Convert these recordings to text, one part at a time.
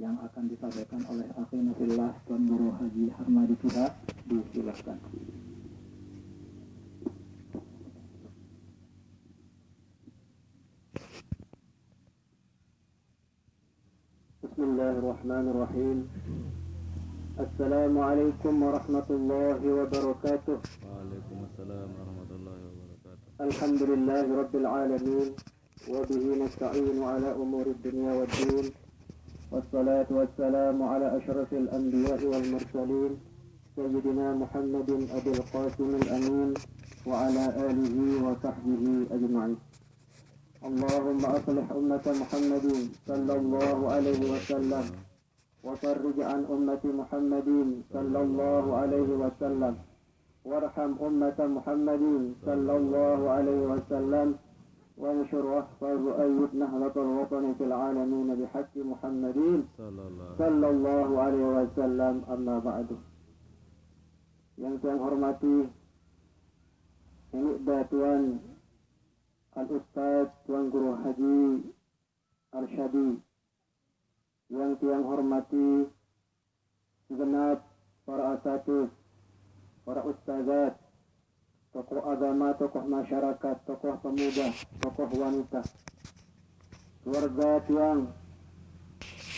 yang akan disampaikan oleh Akhina Fillah Tuan Guru Haji Harmadi Tuha. Disilahkan. Bismillahirrahmanirrahim. Assalamualaikum warahmatullahi wabarakatuh. Waalaikumsalam warahmatullahi wabarakatuh. Alhamdulillahi rabbil alamin. Wa bihi nasta'inu ala umuri dunya waddin. Wassalatu wassalamu ala asyrafil anbiya'i wal mursalin Sayyidina Muhammadin Abil Qasim al-Amin wa ala alihi wa sahbihi ajma'in. Allahumma aslih ummata Muhammadin sallallahu alaihi wasallam wa farrij an ummati Muhammadin sallallahu alaihi wasallam warham ummata Muhammadin sallallahu alaihi wasallam وانشر واحفظ وأيد نهضة الوطن في العالمين بحق محمد صلى الله عليه وسلم. أما بعد. Yang saya hormati ini Tuan Al-Ustaz Tuan Guru Haji Arsyadi, yang saya hormati segenap para asatidz, para ustazat, tokoh agama, tokoh masyarakat, tokoh pemuda, tokoh wanita, keluarga tiang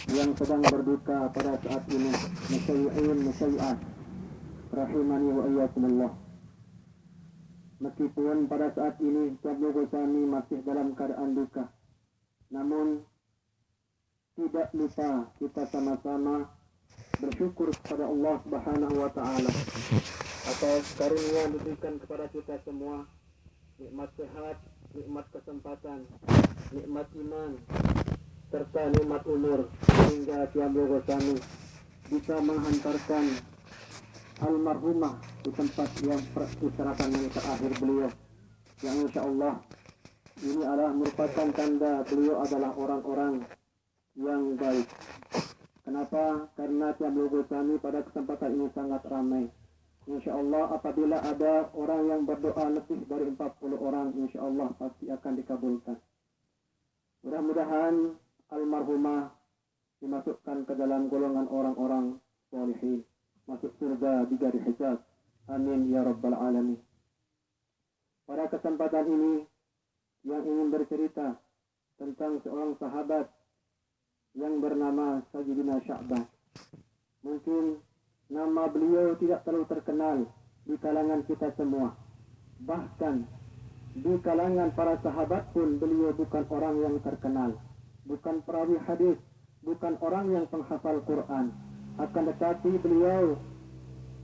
yang sedang berduka pada saat ini, musyayi'in, musyayi'at, rahimani wa iyyakumullah. Meskipun pada saat ini Tuan Gosani masih dalam keadaan duka, namun tidak lupa kita sama-sama bersyukur kepada Allah Subhanahu wa Ta'ala atas karunia diberikan kepada kita semua, nikmat sehat, nikmat kesempatan, nikmat iman, serta nikmat umur, sehingga Tuan Gosani bisa menghantarkan almarhumah di tempat yang peristirahatan yang terakhir beliau, yang insya Allah ini adalah merupakan tanda beliau adalah orang-orang yang baik. Kenapa? Karena Tuan Gosani pada kesempatan ini sangat ramai. Insya Allah apabila ada orang yang berdoa lebih dari 40 orang, insya Allah pasti akan dikabulkan. Mudah-mudahan almarhumah dimasukkan ke dalam golongan orang-orang sholihin, masuk surga di garis hisab. Amin ya rabbal alamin. Pada kesempatan ini yang ingin bercerita tentang seorang sahabat yang bernama Sayyidina Sya'ban. Mungkin nama beliau tidak terlalu terkenal di kalangan kita semua. Bahkan di kalangan para sahabat pun beliau bukan orang yang terkenal, bukan perawi hadis, bukan orang yang penghafal Quran. Akan tetapi beliau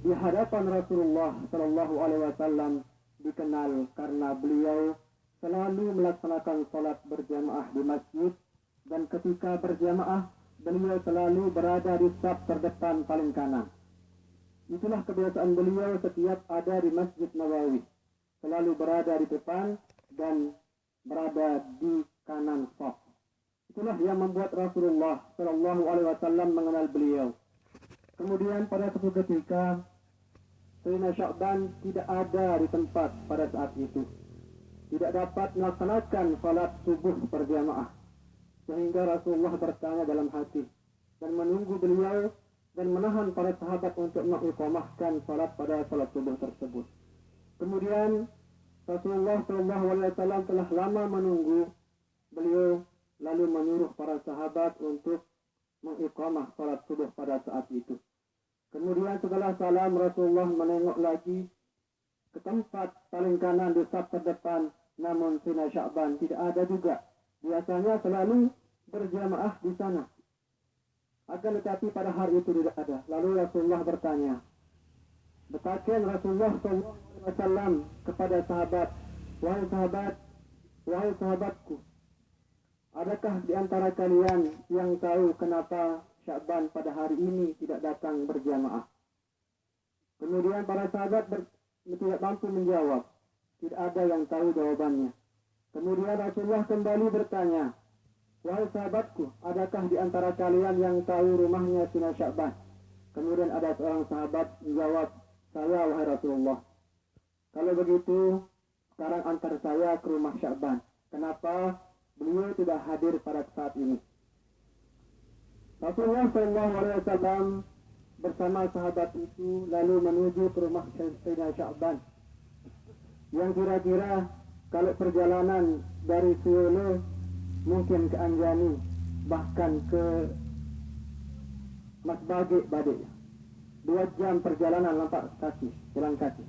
di hadapan Rasulullah Sallallahu Alaihi Wasallam dikenal karena beliau selalu melaksanakan salat berjamaah di masjid, dan ketika berjamaah beliau selalu berada di saf terdepan paling kanan. Itulah kebiasaan beliau setiap ada di Masjid Nabawi, selalu berada di depan dan berada di kanan saf. Itulah yang membuat Rasulullah Shallallahu Alaihi Wasallam mengenal beliau. Kemudian pada suatu ketika Sayyidina Sya'ban tidak ada di tempat pada saat itu, tidak dapat melaksanakan salat subuh berjamaah, sehingga Rasulullah bertanya dalam hati dan menunggu beliau dan menahan para sahabat untuk mengiqamahkan salat pada salat subuh tersebut. Kemudian Rasulullah SAW telah lama menunggu beliau, lalu menyuruh para sahabat untuk mengiqamah salat subuh pada saat itu. Kemudian setelah salam Rasulullah menengok lagi ke tempat paling kanan di saf terdepan, namun Sayyidina Sya'ban tidak ada juga. Biasanya selalu berjamaah di sana. Akan tetapi pada hari itu tidak ada. Lalu Rasulullah bertanya, bertanya Rasulullah SAW kepada sahabat, wahai sahabatku, adakah di antara kalian yang tahu kenapa Sya'ban pada hari ini tidak datang berjamaah? Kemudian para sahabat tidak mampu menjawab, tidak ada yang tahu jawabannya. Kemudian Rasulullah kembali bertanya, wahai sahabatku, adakah di antara kalian yang tahu rumahnya Sayyidina Sya'ban? Kemudian ada seorang sahabat menjawab, saya wahai Rasulullah. Kalau begitu, sekarang antar saya ke rumah Sya'ban. Kenapa beliau tidak hadir pada saat ini? Rasulullah SAW bersama sahabat itu lalu menuju ke rumah Sayyidina Sya'ban yang kira-kira kalau perjalanan dari Solo mungkin ke Anjani bahkan ke Mas Badik 2 jam perjalanan lampak kaki, jalan kaki.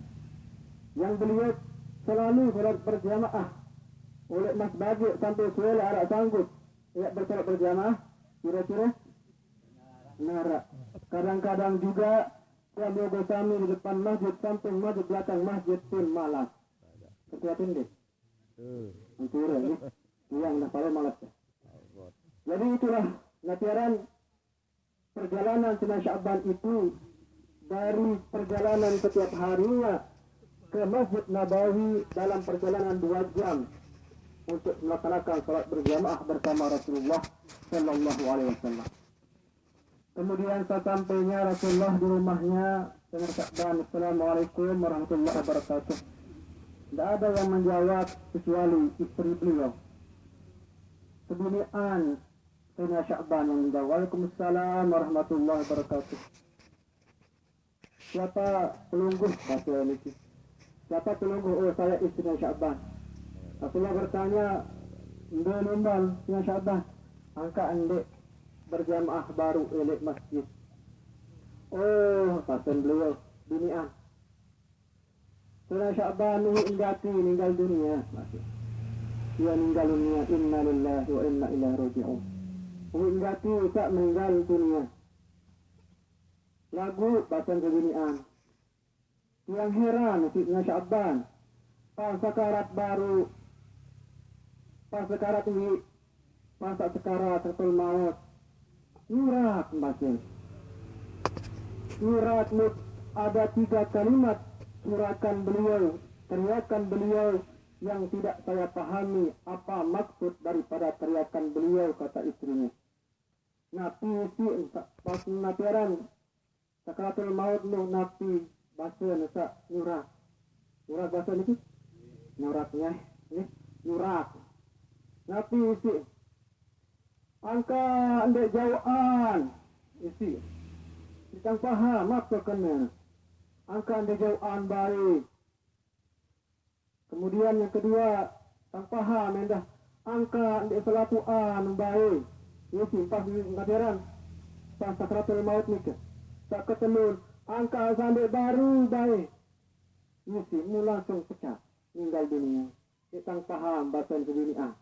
Yang beliau selalu sholat berjamaah oleh Mas Badik sampai Solo arak sanggup ya bersolat berjamaah kira-kira narak. Kadang-kadang juga yang Gosami di depan masjid, samping masjid, belakang masjid pun malas. Ketuatin deh. Antara ni, yang dah paling malas. Jadi itulah latihan perjalanan Sayyidina Sya'ban itu dari perjalanan setiap harinya ke Masjid Nabawi dalam perjalanan 2 jam untuk melaksanakan salat berjamaah bersama Rasulullah Sallallahu Alaihi Wasallam. Kemudian sesampainya Rasulullah di rumahnya dengan Sya'ban, Assalamualaikum warahmatullahi wabarakatuh. Tidak ada yang menjawab kecuali istri beliau. Keduniaan Sayyidina Sya'ban yang menjawab, Waalaikumsalam warahmatullahi wabarakatuh. Siapa pelungguh bahasa ini? Siapa pelungguh? Oh, saya istri Sya'ban. Rasulullah bertanya, Anda nombal Sayyidina Sya'ban, angka anda berjamaah baru elek masjid. Oh, pasan beliau duniaan. Sayyidina Sya'ban meninggal dunia. Dia meninggal dunia. Inna lillahi wa inna ilaihi raji'un. Meningati tak meninggal dunia. Lagu pasan keduniaan. Yang heran Sayyidina Sya'ban. Pas sekarat baru. Pas sekarat ini. Pas sekarat tertul maut. Nyurat masih. Nyurat ada 3 kalimat surakan beliau, teriakan beliau yang tidak saya pahami apa maksud daripada teriakan beliau, kata istrinya. Napi si pas napiaran sakaratul maut nu napi bahasa nasa nyurat. Nyurat bahasa ini nyuratnya nyurat. Napi si angka andek jauhan isi kita paham maksudnya angka andek jauhan baik. Kemudian yang kedua tak paham endah angka andek selapuan baik isi pas ngajaran pas sakratul maut nikah tak ketemu angka andek baru baik isi mu langsung pecah meninggal dunia kita paham bahasa dunia.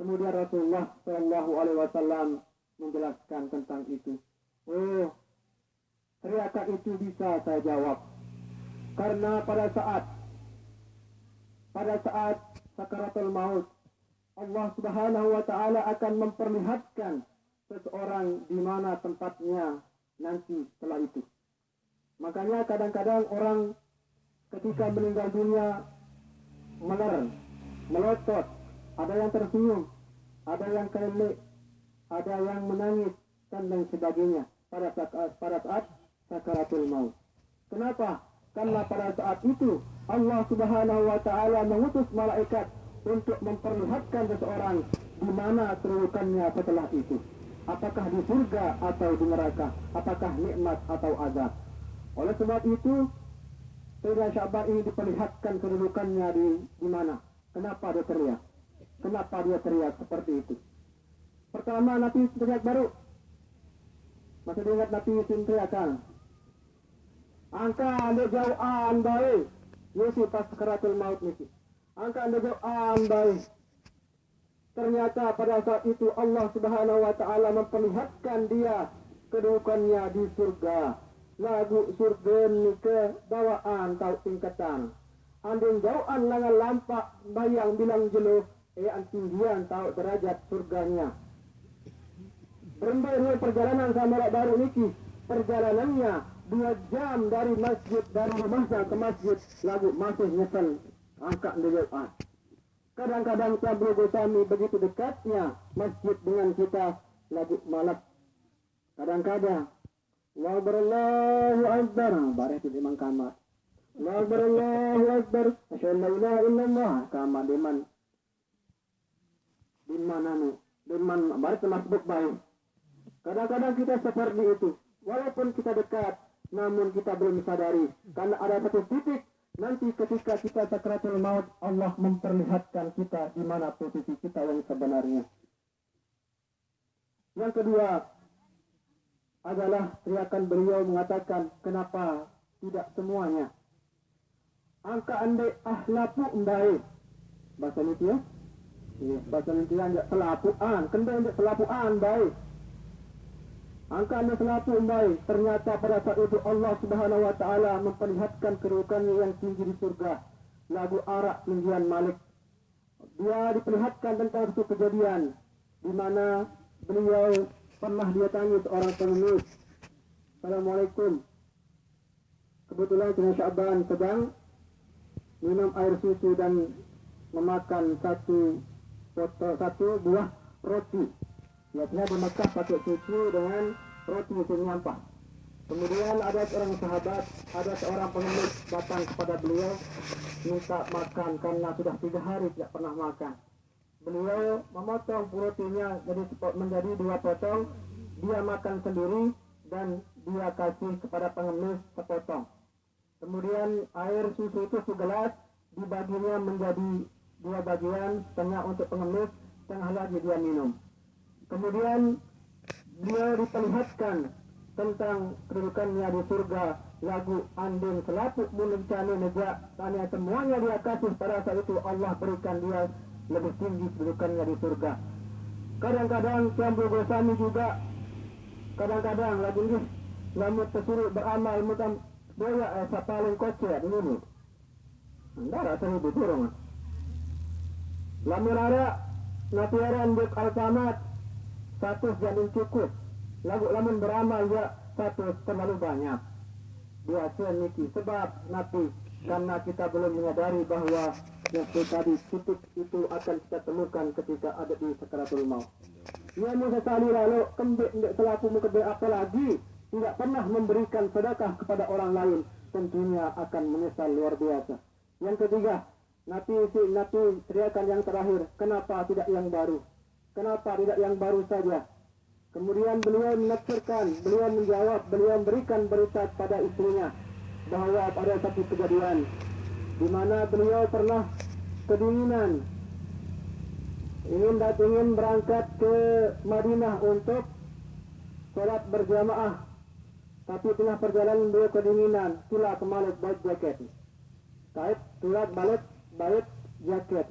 Kemudian Rasulullah Shallallahu Alaihi Wasallam menjelaskan tentang itu. Oh, teriakan itu bisa saya jawab. Karena pada saat sakaratul maut, Allah Subhanahu Wa Taala akan memperlihatkan seseorang di mana tempatnya nanti setelah itu. Makanya kadang-kadang orang ketika meninggal dunia melotot. Ada yang tersenyum, ada yang kelek, ada yang menangis, dan lain sebagainya pada saat sakaratul maut. Kenapa? Karena pada saat itu Allah Subhanahu Wa Taala mengutus malaikat untuk memperlihatkan seseorang di mana kedudukannya setelah itu. Apakah di surga atau di neraka? Apakah nikmat atau azab? Oleh sebab itu, Sayyidina Sya'ban ini diperlihatkan kedudukannya di mana? Kenapa dia teriak? Kenapa dia teriak seperti itu? Pertama, Nabi teriak baru. Masih ingat Nabi teriakan. Angka anda jauhan baik. Yesus pas sakaratul maut niki. Angka anda jauhan baik. Ternyata pada saat itu Allah Subhanahu Wa Taala memperlihatkan dia kedudukannya di surga. Lagu surga ni ke bawaan atau tingkatan. Anding jauhan langan lampak bayang bilang jeluh. Tinggian tahu derajat surganya. Berembai perjalanan sama baru niki. Perjalanannya 2 jam dari rumahnya ke masjid. Lagu masih nyesel angkat dewan. Kadang-kadang Tabligh Gosami begitu dekatnya masjid dengan kita. Lagu malas. Kadang-kadang Allahu Akbar. Barang itu memang kamar. Allahu Akbar. Asyhadu an la ilaha illallah. Kamar di mana nih? Di mana? Baru termasuk baik. Kadang-kadang kita seperti itu. Walaupun kita dekat, namun kita belum sadari. Karena ada satu titik, nanti ketika kita sakaratul maut, Allah memperlihatkan kita di mana posisi kita yang sebenarnya. Yang kedua adalah teriakan beliau mengatakan, kenapa tidak semuanya? Angka andai ahlapu mbaik. Bahasa itu ya? Iya, bahasa itu yang selapuan, kendai yang selapuan baik. Angka anda selapu baik. Ternyata pada saat itu Allah Subhanahu Wa Taala memperlihatkan kedudukannya yang tinggi di surga. Lagu Arak Tinggian Malik. Dia diperlihatkan tentang satu kejadian di mana beliau pernah didatangi seorang pengemis. Assalamualaikum. Kebetulan Cina Syaban sedang minum air susu dan memakan satu buah roti. Lihatnya di Mekah pakai susu dengan roti itu nyampah. Kemudian ada seorang sahabat, ada seorang pengemis datang kepada beliau minta makan karena sudah 3 hari tidak pernah makan. Beliau memotong rotinya menjadi 2 potong, dia makan sendiri dan dia kasih kepada pengemis sepotong. Kemudian air susu itu segelas dibaginya menjadi 2 bagian, setengah untuk pengemis, setengah lagi dia minum. Kemudian dia diperlihatkan tentang kedudukannya di surga, lagu andin selaput bulan cani nejak, tanya semuanya dia kasih. Pada saat itu Allah berikan dia lebih tinggi kedudukannya di surga. Kadang-kadang campur gosani juga, kadang-kadang lagi ni namun tersuruh beramal mutam doya paling kocek ini. Anda rasa ibu turun. Lamun ada natiaran di Alfamart 100 jadi cukup. Lagu lamun beramal ya 100 terlalu banyak. Biasa niki sebab nanti karena kita belum menyadari bahwa yang tadi titik itu akan kita temukan ketika ada di sakaratul maut. Ia sekali lalu kembali selaku muka apa lagi tidak pernah memberikan sedekah kepada orang lain, tentunya akan menyesal luar biasa. Yang ketiga, nanti teriakan yang terakhir, kenapa tidak yang baru? Kenapa tidak yang baru saja? Kemudian beliau menafsirkan, beliau menjawab, beliau memberikan berita pada istrinya bahwa pada satu kejadian di mana beliau pernah kedinginan, ingin berangkat ke Madinah untuk sholat berjamaah, tapi tengah perjalanan beliau kedinginan, tulah kemalit bait jaket, kait tulah bait jaket.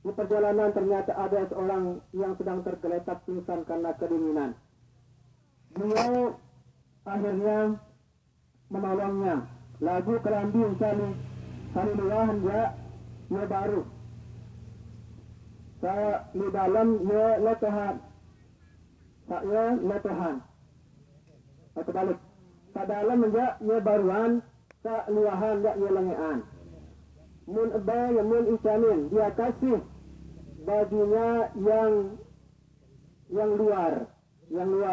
Di perjalanan ternyata ada seorang yang sedang tergeletak pingsan karena kedinginan. Beliau akhirnya menolongnya. Lagu kelambi sali luahan dia baru. Saya di dalam dia letahan. Saya letahan. Atau balik. Sa dalam dia baruan, sa luahan dia lengean. Mun abay mun isanin dia kasih bajunya yang luar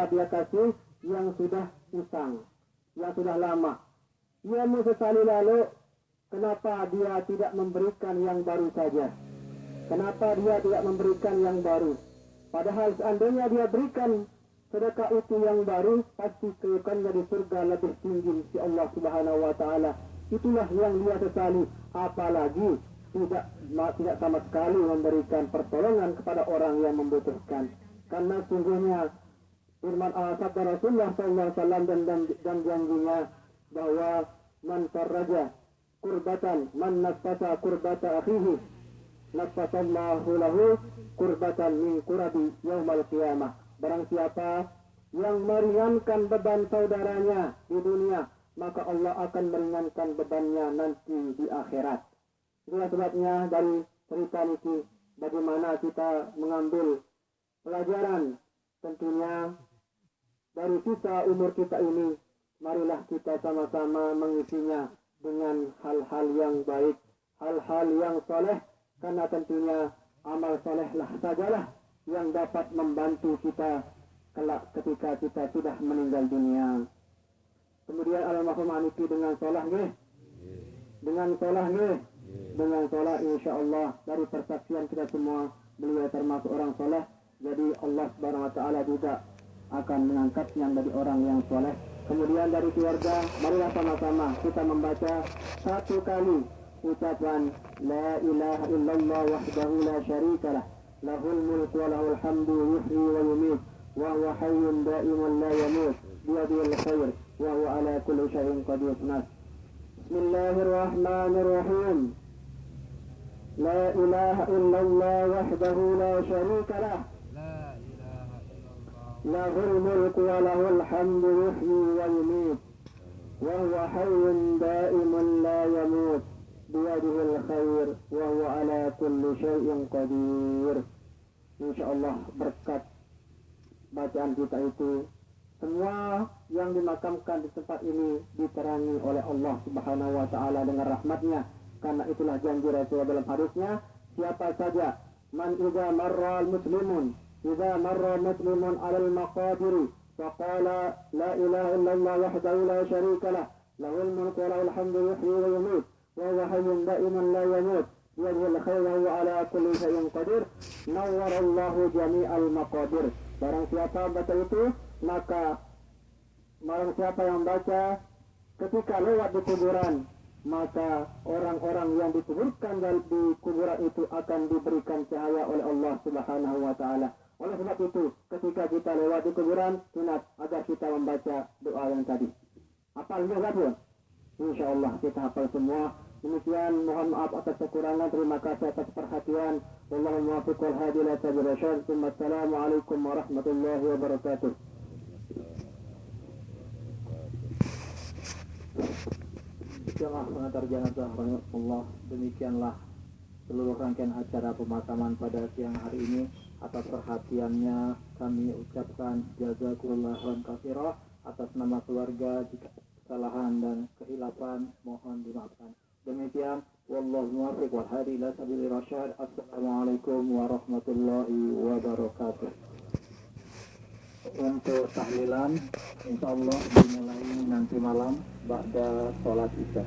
dia kasih yang sudah usang, yang sudah lama. Ia sesali lalu kenapa dia tidak memberikan yang baru saja? Kenapa dia tidak memberikan yang baru? Padahal seandainya dia berikan sedekah itu yang baru, pasti kedudukannya di surga lebih tinggi si Allah Subhanahu Wa Taala. Itulah yang dia sesali. Apalagi tidak sama sekali memberikan pertolongan kepada orang yang membutuhkan. Karena sungguhnya firman sabda Rasulullah SAW dan janjinya bahwa man farraja kurbatan man nafasa kurbata akhihi nafasallahu lahu kurbatan min kurabi yaumal qiyamah. Barang siapa yang meringankan beban saudaranya di dunia, maka Allah akan meringankan bebannya nanti di akhirat. Itulah sebabnya dari cerita ini bagaimana kita mengambil pelajaran tentunya dari sisa umur kita ini. Marilah kita sama-sama mengisinya dengan hal-hal yang baik, hal-hal yang soleh, karena tentunya amal solehlah sajalah yang dapat membantu kita kelak ketika kita sudah meninggal dunia. Kemudian almarhum Aniki dengan solah nih, dengan solah insyaallah dari persaksian kita semua beliau termasuk orang solah. Jadi Allah Subhanahu Wa Taala juga akan mengangkatnya menjadi orang yang soleh. Kemudian dari keluarga, marilah sama-sama kita membaca 1 kali ucapan La ilaha illallah wahdahu la syarikalah lahul mulku wa lahul hamdu yuhyi wa yumiit wa huwa hayyun da'imun la yamut biyadihil khair wa huwa ala kulli syai'in qadir. Bismillahirrahmanirrahim. La ilaha illallah wahdahu la syarikalah lahul mulku wa lahul hamdu yuhyi wa yumiit wa huwa hayyun da'imun la yamut biyadihil khair wa huwa ala kulli syai'in qadir. Insyaallah berkat bacaan kita itu semua yang dimakamkan di tempat ini diterangi oleh Allah Subhanahu wa taala dengan rahmatnya, karena itulah janji Rasulullah dalam hadisnya, siapa saja man idza marra al-muslimun idza marra muslimun 'ala al-maqabir faqala la ilaha illallah wahdahu la syarika lah lahul mulku wa lahul hamdu yuhyi wa yumiit wa huwa hayyun da'imun la yamut biyadihil khair wa huwa ala kulli syai'in qadir nawwarallahu jami'al maqadir. Barang siapa baca itu, maka barang siapa yang baca ketika lewat di kuburan, maka orang-orang yang dikuburkan di kuburan itu akan diberikan cahaya oleh Allah Subhanahu wa taala. Oleh sebab itu, ketika kita lewat di kuburan, ingat agar kita membaca doa yang tadi. Hafal juga, insyaallah kita hafal semua. Demikian, mohon maaf atas kekurangan. Terima kasih atas perhatian. Wallahu muwaffiq wal hadi ila sabil rasyad. Assalamualaikum warahmatullahi wabarakatuh. Jemaah pengantar jenazah rahimahullah, demikianlah seluruh rangkaian acara pemakaman pada siang hari ini. Atas perhatiannya kami ucapkan jazakumullah khairan katsira. Atas nama keluarga, jika kesalahan dan kehilafan mohon dimaafkan. Demikian, wallahu muwaffiq wal hadi ila sabilir rasyad. Assalamualaikum warahmatullahi wabarakatuh. Untuk tahlilan insyaallah dimulai nanti malam ba'da sholat isya.